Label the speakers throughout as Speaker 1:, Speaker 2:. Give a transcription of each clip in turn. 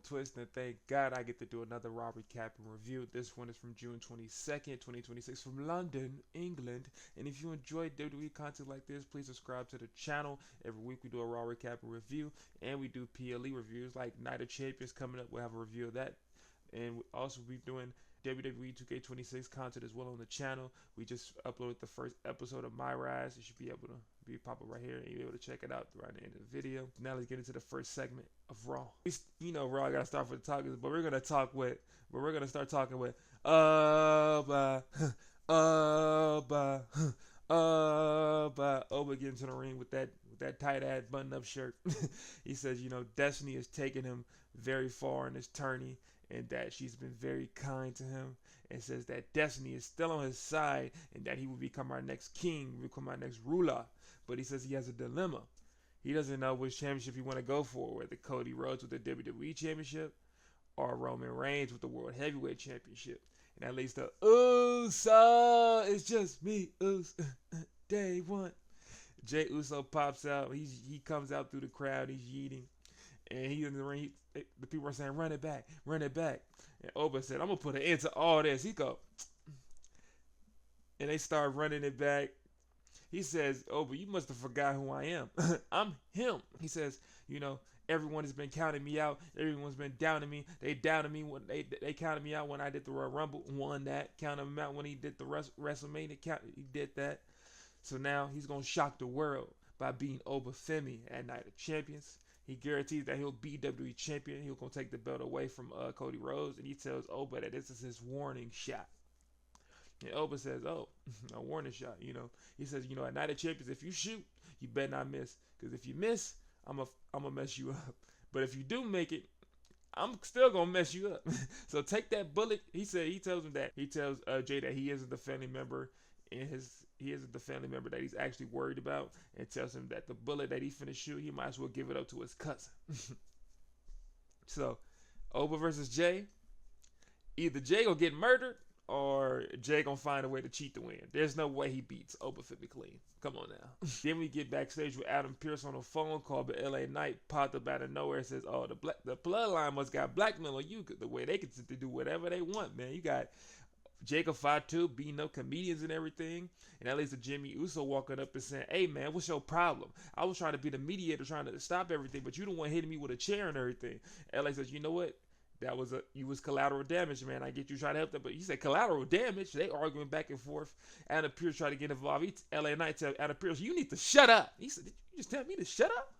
Speaker 1: twist, and thank God I get to do another Raw recap and review. This one is from June 22nd, 2026 from London, England. And if you enjoy WWE content like this, please subscribe to the channel. Every week we do a Raw recap and review, and we do PLE reviews like Night of Champions coming up. We'll have a review of that. And we also be doing WWE 2K26 content as well on the channel. We just uploaded the first episode of My Rise. You should be able to pop up right here and you'll be able to check it out right at the end of the video. Now let's get into the first segment of Raw. You know, Raw, I gotta start with the talkers, but we're gonna start talking with Oba, Oba, Oba. Oba getting to the ring with that tight ass button up shirt. He says, you know, Destiny has taken him very far in this tourney, and that she's been very kind to him, and says that Destiny is still on his side and that he will become our next king, become our next ruler. But he says he has a dilemma. He doesn't know which championship he want to go for, whether Cody Rhodes with the WWE Championship or Roman Reigns with the World Heavyweight Championship. And that leads to Uso, it's just me, Uso, day one. Jey Uso pops out. He comes out through the crowd. He's yeeting. And he in the ring, the people are saying, run it back, run it back. And Oba said, I'm going to put an end to all this. He go, and they start running it back. He says, Oba, you must have forgot who I am. I'm him. He says, you know, everyone has been counting me out. Everyone's been doubting me. They doubted me when they counted me out when I did the Royal Rumble. Won that. Counted him out when he did the WrestleMania. He did that. So now he's going to shock the world by beating Oba Femi at Night of Champions. He guarantees that he'll be WWE champion. He's going to take the belt away from Cody Rhodes. And he tells Oba that this is his warning shot. And Oba says, oh, a warning shot, you know. He says, you know, at Night of Champions, if you shoot, you better not miss. Because if you miss, I'm going to mess you up. But if you do make it, I'm still going to mess you up. So take that bullet. He tells him that. He tells Jey that he isn't the family member he isn't the family member that he's actually worried about, and tells him that the bullet that he finna shoot, he might as well give it up to his cousin. So, Oba versus Jey. Either Jey gonna get murdered, or Jey gonna find a way to cheat to win. There's no way he beats Oba Femi clean. Come on now. Then we get backstage with Adam Pearce on a phone call, but LA Knight popped up out of nowhere and says, oh, the bloodline must got blackmail on you, the way they can do whatever they want, man. You got Jacob Fatu beating up comedians and everything. And that leads to Jimmy Uso walking up and saying, hey, man, what's your problem? I was trying to be the mediator, trying to stop everything, but you the one hitting me with a chair and everything. LA says, you know what? You was collateral damage, man. I get you trying to help them. But he said collateral damage. They arguing back and forth. Adam Pearce tried to get involved. LA Knight tell Adam Pearce, you need to shut up. He said, did you just tell me to shut up?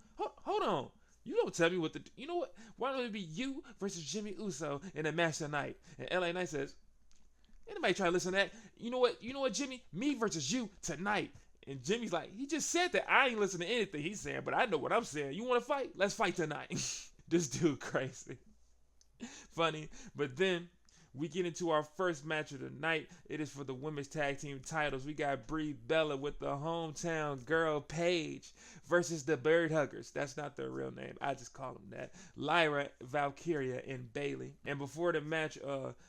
Speaker 1: Hold on. You don't tell me what to do. You know what? Why don't it be you versus Jimmy Uso in a match tonight? And LA Knight says, anybody try to listen to that? You know what, Jimmy? Me versus you tonight. And Jimmy's like, he just said that. I ain't listening to anything he's saying, but I know what I'm saying. You want to fight? Let's fight tonight. This dude crazy. Funny. But then we get into our first match of the night. It is for the women's tag team titles. We got Brie Bella with the hometown girl Paige versus the Bird Huggers. That's not their real name. I just call them that. Lyra Valkyria and Bayley. And before the match,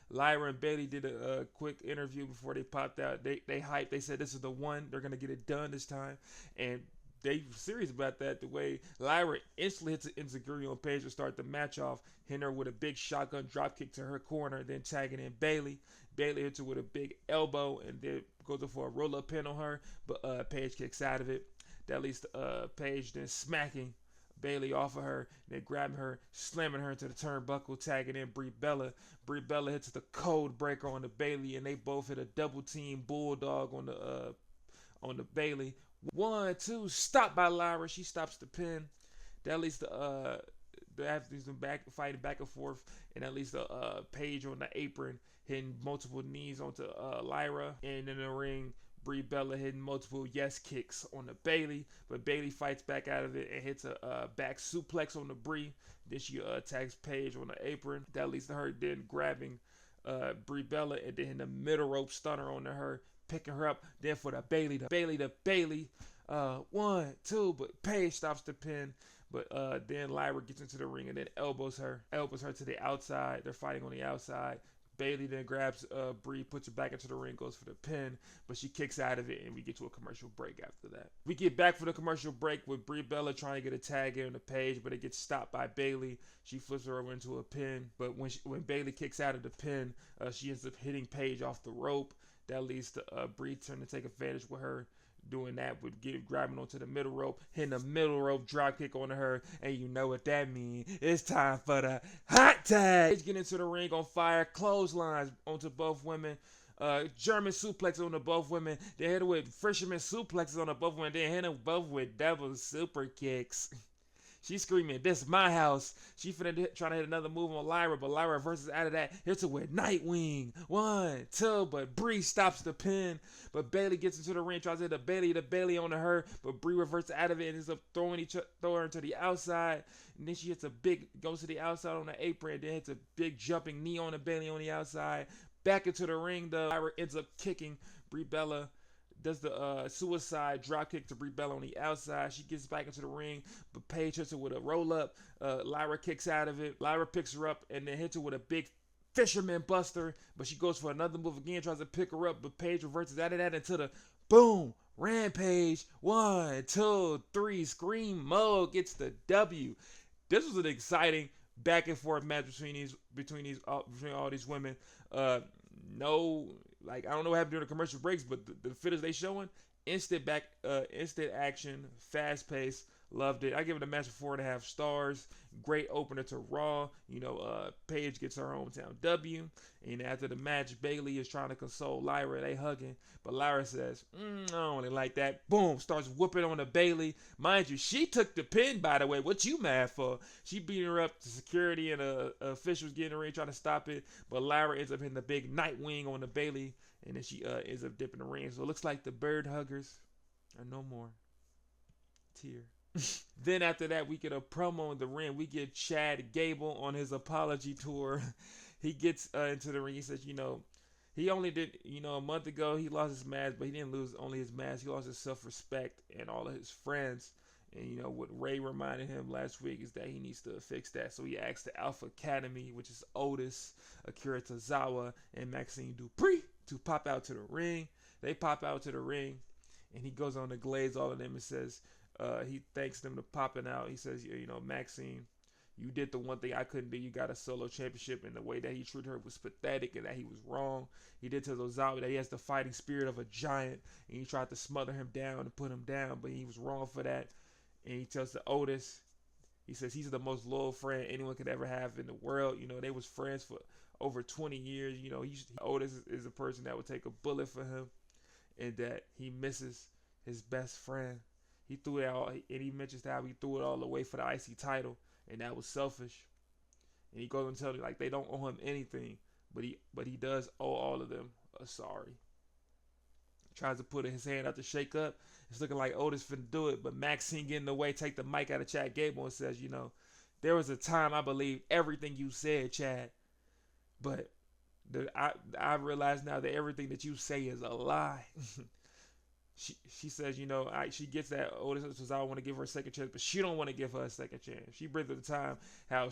Speaker 1: Lyra and Bayley did a quick interview before they popped out. They hyped. They said this is the one. They're gonna get it done this time. And they were serious about that. The way Lyra instantly hits an enziguri on Paige to start the match off, hitting her with a big shotgun dropkick to her corner, then tagging in Bayley. Bayley hits her with a big elbow and then goes up for a roll-up pin on her, but Paige kicks out of it. That leads to Paige then smacking Bayley off of her, then grabbing her, slamming her into the turnbuckle, tagging in Brie Bella. Brie Bella hits the code breaker on the Bayley, and they both hit a double team bulldog on the Bayley. 1, 2, stop by Lyra. She stops the pin. That leads to after them fighting back and forth, and that leads to Paige on the apron hitting multiple knees onto Lyra, and in the ring, Brie Bella hitting multiple yes kicks on the Bayley, but Bayley fights back out of it and hits a back suplex on the Brie. Then she attacks Paige on the apron. That leads to her then grabbing Brie Bella and then hitting the middle rope stunner on her, picking her up. Then for the Bayley. 1, 2, but Paige stops the pin. But then Lyra gets into the ring and then elbows her to the outside. They're fighting on the outside. Bayley then grabs Bree, puts her back into the ring, goes for the pin, but she kicks out of it, and we get to a commercial break after that. We get back for the commercial break with Brie Bella trying to get a tag in the page, but it gets stopped by Bayley. She flips her over into a pin, but when Bayley kicks out of the pin, she ends up hitting Paige off the rope. That leads to Brie trying to take advantage with her. Doing that would grabbing onto the middle rope, hitting the middle rope drop kick on her, and you know what that means. It's time for the hot tag. Paige get into the ring on fire, clotheslines onto both women. German suplex on the both women. They hit her with fisherman suplexes on the both women. Then hit them both with double super kicks. She's screaming, "This is my house." She finna trying to hit another move on Lyra, but Lyra reverses out of that. Hits her with Nightwing. 1, 2, but Bree stops the pin. But Bayley gets into the ring, tries to hit the Bayley onto her, but Bree reverses out of it and ends up throwing her to the outside. And then she hits goes to the outside on the apron, then hits a big jumping knee on the Bayley on the outside. Back into the ring, though. Lyra ends up kicking Brie Bella. Does the suicide drop kick to Brie Bella on the outside. She gets back into the ring, but Paige hits her with a roll up. Lyra kicks out of it. Lyra picks her up and then hits her with a big fisherman buster, but she goes for another move again, tries to pick her up, but Paige reverses out of that into the boom rampage. 1, 2, 3, scream mode gets the W. This was an exciting back and forth match between all these women. I don't know what happened during the commercial breaks, but the fitters they showing, instant action, fast pace, loved it. I give it a match of 4.5 stars. Great opener to Raw. Paige gets her hometown W. And after the match, Bayley is trying to console Lyra. They hugging, but Lyra says, "I don't really like that." Boom, starts whooping on the Bayley. Mind you, she took the pin, by the way. What you mad for? She beat her up. The security and officials getting in the ring trying to stop it, but Lyra ends up hitting the big Nightwing on the Bayley, and then she ends up dipping the ring. So it looks like the bird huggers are no more. Tear. Then after that, we get a promo in the ring. We get Chad Gable on his apology tour. He gets into the ring. He says, he only did, a month ago, he lost his mask, but he didn't lose only his mask. He lost his self-respect and all of his friends. And, what Ray reminded him last week is that he needs to fix that. So he asked the Alpha Academy, which is Otis, Akira Tozawa, and Maxine Dupree, to pop out to the ring. They pop out to the ring, and he goes on to glaze all of them and says, he thanks them for popping out. He says, Maxine, you did the one thing I couldn't do. You got a solo championship, and the way that he treated her was pathetic and that he was wrong. He did to Tozawa that he has the fighting spirit of a giant, and he tried to smother him down and put him down, but he was wrong for that. And he tells the Otis, he says he's the most loyal friend anyone could ever have in the world. They was friends for over 20 years. Otis is a person that would take a bullet for him, and that he misses his best friend. He threw it all, and he mentions how he threw it all away for the IC title, and that was selfish. And he goes and tells me they don't owe him anything, but he does owe all of them a sorry. Tries to put his hand out to shake up. It's looking like Otis finna do it, but Maxine get in the way, take the mic out of Chad Gable and says, there was a time I believed everything you said, Chad, but I realize now that everything that you say is a lie. She says, she gets that Otis says I want to give her a second chance, but she don't want to give her a second chance. She brings up the time how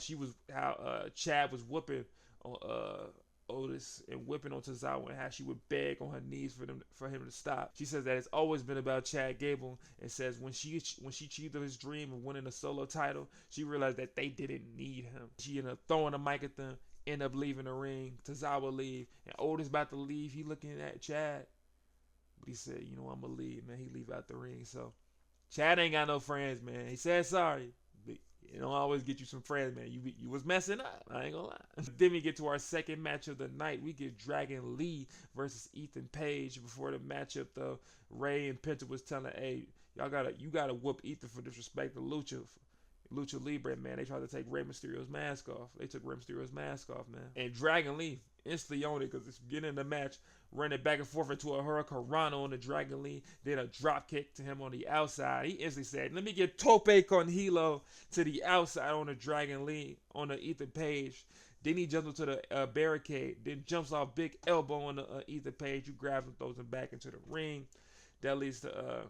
Speaker 1: Chad was whooping on Otis and whipping on Tozawa, and how she would beg on her knees for him to stop. She says that it's always been about Chad Gable, and says when she achieved his dream of winning a solo title, she realized that they didn't need him. She ended up throwing a mic at them, end up leaving the ring. Tozawa leave, and Otis about to leave. He looking at Chad. But he said, I'm going to leave, man. He leave out the ring. So, Chad ain't got no friends, man. He said sorry. But it don't always get you some friends, man. You was messing up. I ain't going to lie. Then we get to our second match of the night. We get Dragon Lee versus Ethan Page. Before the matchup, though, Ray and Penta was telling, hey, you gotta whoop Ethan for disrespect to Lucha Libre, man. They tried to take Rey Mysterio's mask off. They took Rey Mysterio's mask off, man. And Dragon Lee instantly on it because it's getting in the match, running back and forth into a Hurricanrana on the Dragon Lee, then a drop kick to him on the outside. He instantly said, let me get Tope con Hilo to the outside on the Dragon Lee, on the Ethan Page. Then he jumps into the barricade, then jumps off big elbow on the Ethan Page. You grabs him, throws him back into the ring. That leads to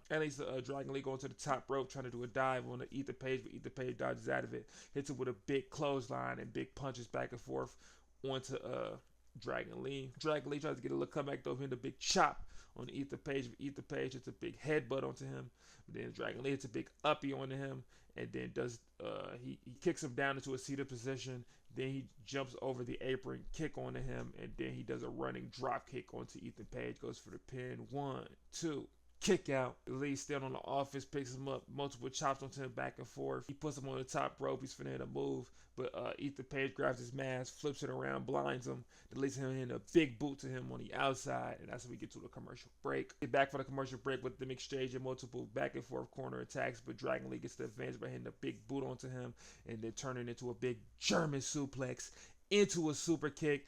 Speaker 1: Dragon Lee going to the top rope, trying to do a dive on the Ethan Page, but Ethan Page dodges out of it, hits it with a big clothesline and big punches back and forth onto Dragon Lee. Dragon Lee tries to get a little comeback though, hitting a big chop on Ethan Page. Ethan Page hits a big headbutt onto him. But then Dragon Lee hits a big uppie onto him, and then does he kicks him down into a seated position. Then he jumps over the apron, kick onto him, and then he does a running drop kick onto Ethan Page. Goes for the pin. 1, 2. Kick out. Lee still on the offense, picks him up, multiple chops onto him back and forth. He puts him on the top rope. He's finna hit a move, but Ethan Page grabs his mask, flips it around, blinds him. That leads him in a big boot to him on the outside, and that's when we get to the commercial break. Get back for the commercial break with them exchanging multiple back and forth corner attacks, but Dragon Lee gets the advantage by hitting a big boot onto him, and then turning into a big German suplex, into a super kick,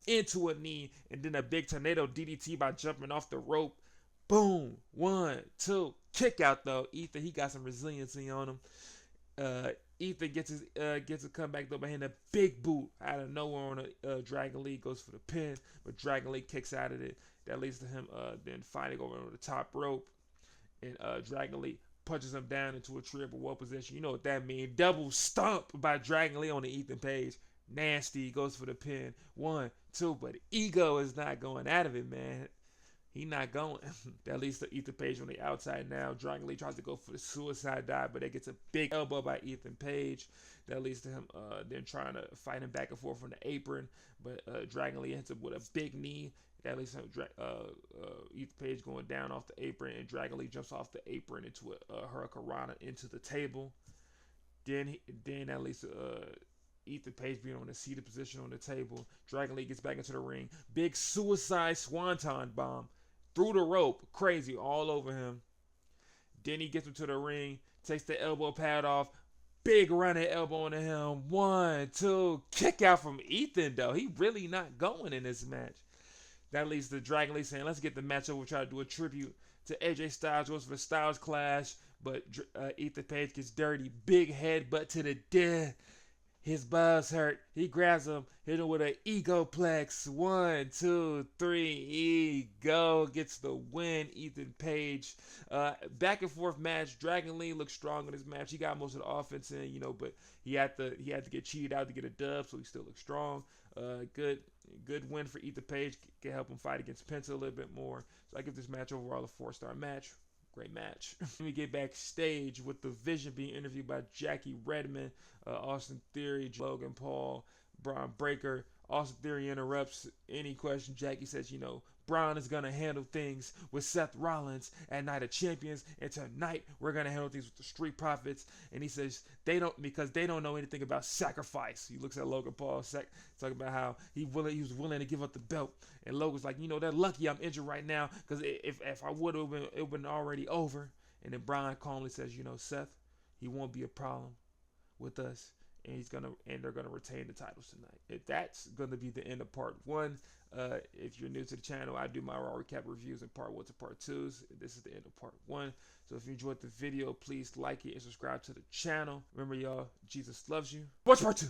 Speaker 1: into a knee, and then a big tornado DDT by jumping off the rope. Boom. 1, 2. Kick out though. Ethan, he got some resiliency on him. Ethan gets a comeback though by hitting a big boot out of nowhere on a Dragon Lee. Goes for the pin, but Dragon Lee kicks out of it. That leads to him then fighting over on the top rope, and Dragon Lee punches him down into a triple well position. You know what that means? Double stomp by Dragon Lee on the Ethan Page. Nasty. Goes for the pin. 1, 2. But Ego is not going out of it, man. He not going. That leads to Ethan Page on the outside now. Dragon Lee tries to go for the suicide dive, but it gets a big elbow by Ethan Page. That leads to him then trying to fight him back and forth on the apron, but Dragon Lee hits him with a big knee. That leads to him, Ethan Page going down off the apron, and Dragon Lee jumps off the apron into a hurricanrana into the table. Then that leads to Ethan Page being on a seated position on the table. Dragon Lee gets back into the ring. Big suicide swanton bomb through the rope. Crazy all over him. Then he gets him to the ring. Takes the elbow pad off. Big running elbow into him. 1, 2. Kick out from Ethan though. He really not going in this match. That leads to Dragon Lee saying, let's get the match over. Try to do a tribute to AJ Styles. Goes for the Styles Clash. But Ethan Page gets dirty. Big headbutt to the death. His buzz hurt. He grabs him, hit him with an egoplex. 1, 2, 3. Ego gets the win. Ethan Page. Back and forth match. Dragon Lee looks strong in this match. He got most of the offense in, but he had to get cheated out to get a dub, so he still looks strong. Good win for Ethan Page. Can help him fight against Penta a little bit more. So I give this match overall a 4-star match. Great match. We get backstage with the Vision being interviewed by Jackie Redmond, Austin Theory, Logan Paul, Braun Breaker. Austin Theory interrupts any question. Jackie says, Braun is going to handle things with Seth Rollins at Night of Champions, and tonight we're going to handle things with the Street Profits. And he says because they don't know anything about sacrifice. He looks at Logan Paul talking about how he was willing to give up the belt, and Logan's like, they're lucky I'm injured right now, because if I would have been, it would have been already over. And then Braun calmly says, Seth, he won't be a problem with us, and they're gonna retain the titles tonight. If that's gonna be the end of part 1. If you're new to the channel, I do my Raw recap reviews in part 1 to part 2s. This is the end of part 1. So if you enjoyed the video, please like it and subscribe to the channel. Remember, y'all, Jesus loves you. Watch part 2.